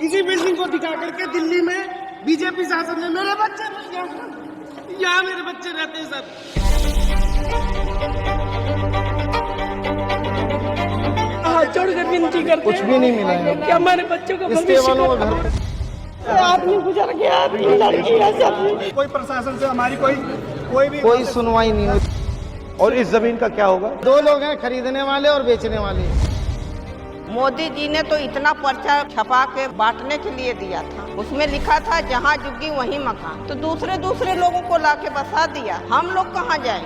इसी बिल्डिंग को दिखा करके दिल्ली में बीजेपी शासन ने मेरे बच्चे यहाँ मेरे बच्चे रहते हैं सर। जोड़ कर विनती करते कुछ भी नहीं मिला है कि हमारे बच्चों को इसके वालों का घर आदमी गुजर गया, आदमी लड़की है सब। कोई प्रशासन से हमारी कोई सुनवाई नहीं हुई। और इस जमीन का क्या होगा? दो लोग हैं, खरीदने वाले और बेचने वाले। मोदी जी ने तो इतना पर्चा छपा के बांटने के लिए दिया था, उसमें लिखा था जहाँ झुग्गी वहीं मकान, तो दूसरे लोगों को लाके बसा दिया। हम लोग कहाँ जाएं?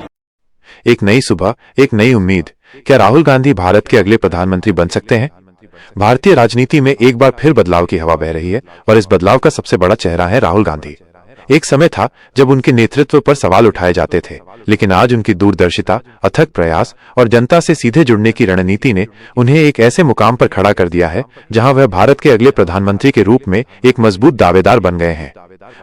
एक नई सुबह, एक नई उम्मीद। क्या राहुल गांधी भारत के अगले प्रधानमंत्री बन सकते हैं? भारतीय राजनीति में एक बार फिर बदलाव की हवा बह रही है और इस बदलाव का सबसे बड़ा चेहरा है राहुल गांधी। एक समय था जब उनके नेतृत्व पर सवाल उठाए जाते थे, लेकिन आज उनकी दूरदर्शिता, अथक प्रयास और जनता से सीधे जुड़ने की रणनीति ने उन्हें एक ऐसे मुकाम पर खड़ा कर दिया है जहां वह भारत के अगले प्रधानमंत्री के रूप में एक मजबूत दावेदार बन गए हैं।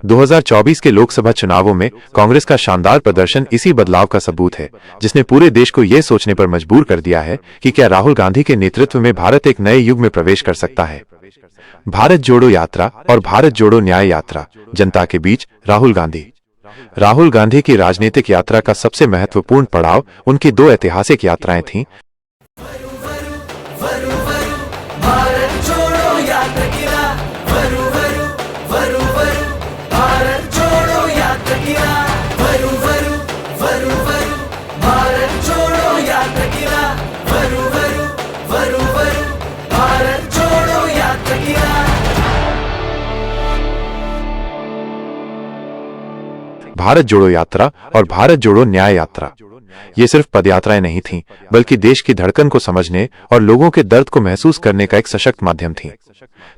2024 के लोकसभा चुनावों में कांग्रेस का शानदार प्रदर्शन इसी बदलाव का सबूत है, जिसने पूरे देश को यह सोचने पर मजबूर कर दिया है कि क्या राहुल गांधी के नेतृत्व में भारत एक नए युग में प्रवेश कर सकता है। भारत जोड़ो यात्रा और भारत जोड़ो न्याय यात्रा, जनता के बीच राहुल गांधी की राजनीतिक यात्रा का सबसे महत्वपूर्ण पड़ाव उनकी दो ऐतिहासिक यात्राएं थीं। भारत जोड़ो यात्रा और भारत जोड़ो न्याय यात्रा, ये सिर्फ पदयात्राएं नहीं थीं, बल्कि देश की धड़कन को समझने और लोगों के दर्द को महसूस करने का एक सशक्त माध्यम थी।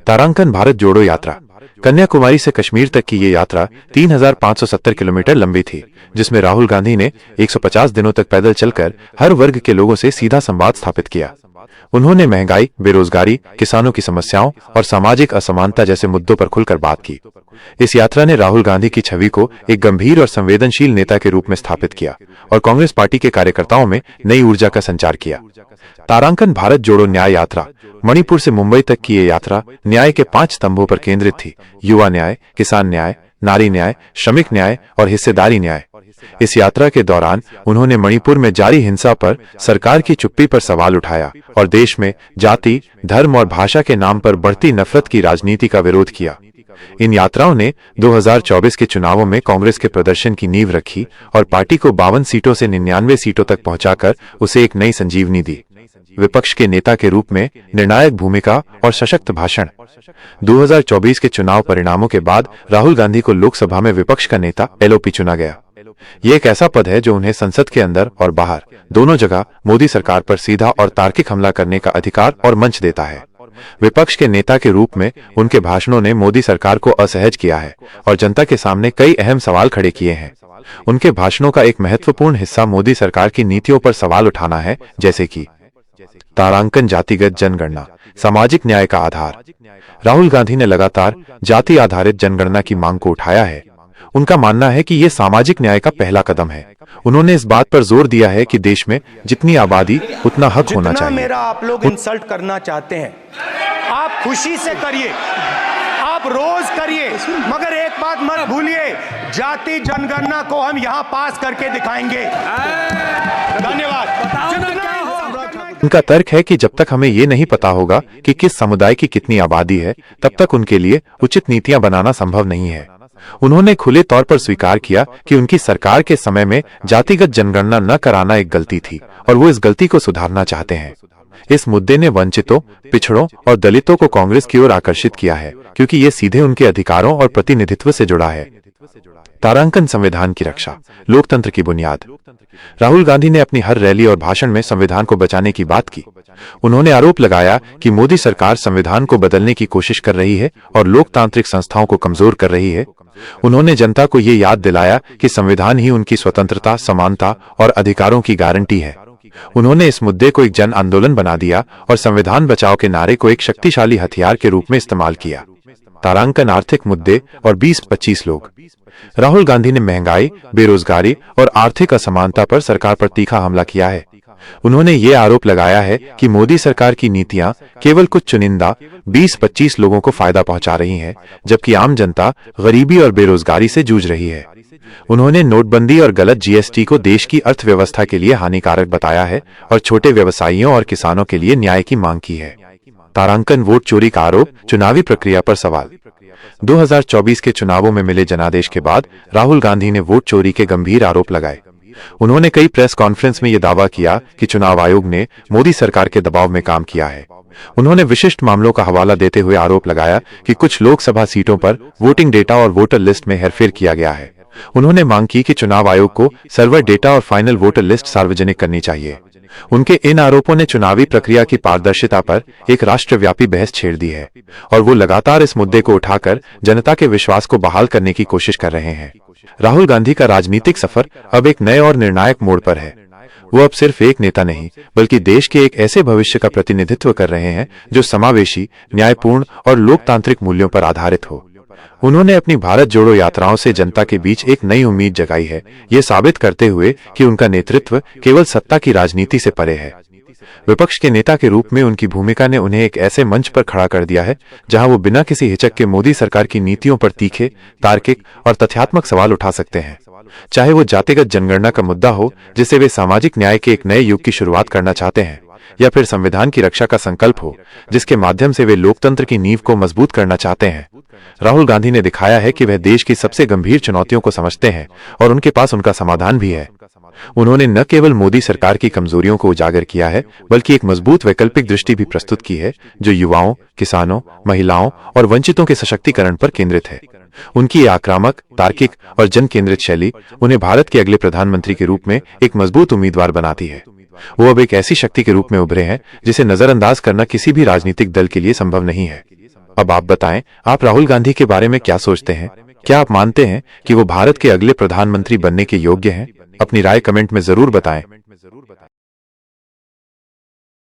तारांकन भारत जोड़ो यात्रा, कन्याकुमारी से कश्मीर तक की ये यात्रा 3570 किलोमीटर लंबी थी, जिसमें राहुल गांधी ने 150 दिनों तक पैदल चलकर हर वर्ग के लोगों से सीधा संवाद स्थापित किया। उन्होंने महंगाई, बेरोजगारी, किसानों की समस्याओं और सामाजिक असमानता जैसे मुद्दों पर खुलकर बात की। इस यात्रा ने राहुल गांधी की छवि को एक गंभीर और संवेदनशील नेता के रूप में स्थापित किया और कांग्रेस पार्टी के कार्यकर्ताओं में नई ऊर्जा का संचार किया। तारांकन भारत जोड़ो न्याय यात्रा, मणिपुर से मुंबई तक की ये यात्रा न्याय के 5 स्तंभों पर केंद्रित थी: युवा न्याय, किसान न्याय, नारी न्याय, श्रमिक न्याय और हिस्सेदारी न्याय। इस यात्रा के दौरान उन्होंने मणिपुर में जारी हिंसा पर, सरकार की चुप्पी पर सवाल उठाया और देश में जाति, धर्म और भाषा के नाम पर बढ़ती नफरत की राजनीति का विरोध किया। इन यात्राओं ने 2024 के चुनावों में कांग्रेस के प्रदर्शन की नींव रखी और पार्टी को 52 सीटों से 99 सीटों तक पहुंचाकर उसे एक नई संजीवनी दी। विपक्ष के नेता के रूप में निर्णायक भूमिका और सशक्त भाषण। 2024 के चुनाव परिणामों के बाद राहुल गांधी को लोकसभा में विपक्ष का नेता LOP चुना गया। ये एक ऐसा पद है जो उन्हें संसद के अंदर और बाहर दोनों जगह मोदी सरकार पर सीधा और तार्किक हमला करने का अधिकार और मंच देता है। विपक्ष के नेता के रूप में उनके भाषणों ने मोदी सरकार को असहज किया है और जनता के सामने कई अहम सवाल खड़े किए हैं। उनके भाषणों का एक महत्वपूर्ण हिस्सा मोदी सरकार की नीतियों पर सवाल उठाना है, जैसे कि तारांकन जातिगत जनगणना, सामाजिक न्याय का आधार। राहुल गांधी ने लगातार जाति आधारित जनगणना की मांग को उठाया है। उनका मानना है कि ये सामाजिक न्याय का पहला कदम है। उन्होंने इस बात पर जोर दिया है कि देश में जितनी आबादी उतना हक होना चाहिए। मेरा आप लोग इंसल्ट करना चाहते हैं, आप खुशी से करिए, आप रोज करिए, मगर एक बात मत भूलिए, जाति जनगणना को हम यहाँ पास करके दिखाएंगे। धन्यवाद। उनका तर्क है कि जब तक हमें ये नहीं पता होगा कि किस समुदाय की कितनी आबादी है, तब तक उनके लिए उचित नीतियां बनाना संभव नहीं है। उन्होंने खुले तौर पर स्वीकार किया कि उनकी सरकार के समय में जातिगत जनगणना न कराना एक गलती थी और वो इस गलती को सुधारना चाहते हैं। इस मुद्दे ने वंचितों, पिछड़ों और दलितों को कांग्रेस की ओर आकर्षित किया है, क्योंकि ये सीधे उनके अधिकारों और प्रतिनिधित्व से जुड़ा है। तारांकन संविधान की रक्षा, लोकतंत्र की बुनियाद। राहुल गांधी ने अपनी हर रैली और भाषण में संविधान को बचाने की बात की। उन्होंने आरोप लगाया कि मोदी सरकार संविधान को बदलने की कोशिश कर रही है और लोकतांत्रिक संस्थाओं को कमजोर कर रही है। उन्होंने जनता को ये याद दिलाया कि संविधान ही उनकी स्वतंत्रता, समानता और अधिकारों की गारंटी है। उन्होंने इस मुद्दे को एक जन आंदोलन बना दिया और संविधान बचाओ के नारे को एक शक्तिशाली हथियार के रूप में इस्तेमाल किया। तारांकन आर्थिक मुद्दे और 20-25 लोग। राहुल गांधी ने महंगाई, बेरोजगारी और आर्थिक असमानता पर सरकार पर तीखा हमला किया है। उन्होंने ये आरोप लगाया है कि मोदी सरकार की नीतियां केवल कुछ चुनिंदा 20-25 लोगों को फायदा पहुंचा रही हैं, जबकि आम जनता गरीबी और बेरोजगारी से जूझ रही है। उन्होंने नोटबंदी और गलत जीएसटी को देश की अर्थव्यवस्था के लिए हानिकारक बताया है और छोटे व्यवसायियों और किसानों के लिए न्याय की मांग की है। तारांकन वोट चोरी का आरोप, चुनावी प्रक्रिया पर सवाल। 2024 के चुनावों में मिले जनादेश के बाद राहुल गांधी ने वोट चोरी के गंभीर आरोप लगाए। उन्होंने कई प्रेस कॉन्फ्रेंस में यह दावा किया कि चुनाव आयोग ने मोदी सरकार के दबाव में काम किया है। उन्होंने विशिष्ट मामलों का हवाला देते हुए आरोप लगाया कि कुछ लोकसभा सीटों पर वोटिंग डेटा और वोटर लिस्ट में हेरफेर किया गया है। उन्होंने मांग की कि चुनाव आयोग को सर्वर डेटा और फाइनल वोटर लिस्ट सार्वजनिक करनी चाहिए। उनके इन आरोपों ने चुनावी प्रक्रिया की पारदर्शिता पर एक राष्ट्रव्यापी बहस छेड़ दी है और वो लगातार इस मुद्दे को उठाकर जनता के विश्वास को बहाल करने की कोशिश कर रहे हैं। राहुल गांधी का राजनीतिक सफर अब एक नए और निर्णायक मोड़ पर है। वो अब सिर्फ एक नेता नहीं, बल्कि देश के एक ऐसे भविष्य का प्रतिनिधित्व कर रहे हैं जो समावेशी, न्यायपूर्ण और लोकतांत्रिक मूल्यों पर आधारित हो। उन्होंने अपनी भारत जोड़ो यात्राओं से जनता के बीच एक नई उम्मीद जगाई है, ये साबित करते हुए कि उनका नेतृत्व केवल सत्ता की राजनीति से परे है। विपक्ष के नेता के रूप में उनकी भूमिका ने उन्हें एक ऐसे मंच पर खड़ा कर दिया है जहां वो बिना किसी हिचक के मोदी सरकार की नीतियों पर तीखे, तार्किक और तथ्यात्मक सवाल उठा सकते हैं। चाहे वो जातिगत जनगणना का मुद्दा हो, जिसे वे सामाजिक न्याय के एक नए युग की शुरुआत करना चाहते हैं, या फिर संविधान की रक्षा का संकल्प हो, जिसके माध्यम से वे लोकतंत्र की नींव को मजबूत करना चाहते हैं। राहुल गांधी ने दिखाया है कि वह देश की सबसे गंभीर चुनौतियों को समझते हैं और उनके पास उनका समाधान भी है। उन्होंने न केवल मोदी सरकार की कमजोरियों को उजागर किया है, बल्कि एक मजबूत वैकल्पिक दृष्टि भी प्रस्तुत की है जो युवाओं, किसानों, महिलाओं और वंचितों के सशक्तिकरण पर केंद्रित है। उनकी ये आक्रामक, तार्किक और जन केंद्रित शैली उन्हें भारत के अगले प्रधानमंत्री के रूप में एक मजबूत उम्मीदवार बनाती है। वो अब एक ऐसी शक्ति के रूप में उभरे हैं जिसे नजरअंदाज करना किसी भी राजनीतिक दल के लिए संभव नहीं है। अब आप बताएं, आप राहुल गांधी के बारे में क्या सोचते हैं? क्या आप मानते हैं कि वो भारत के अगले प्रधानमंत्री बनने के योग्य हैं? अपनी राय कमेंट में जरूर बताएं।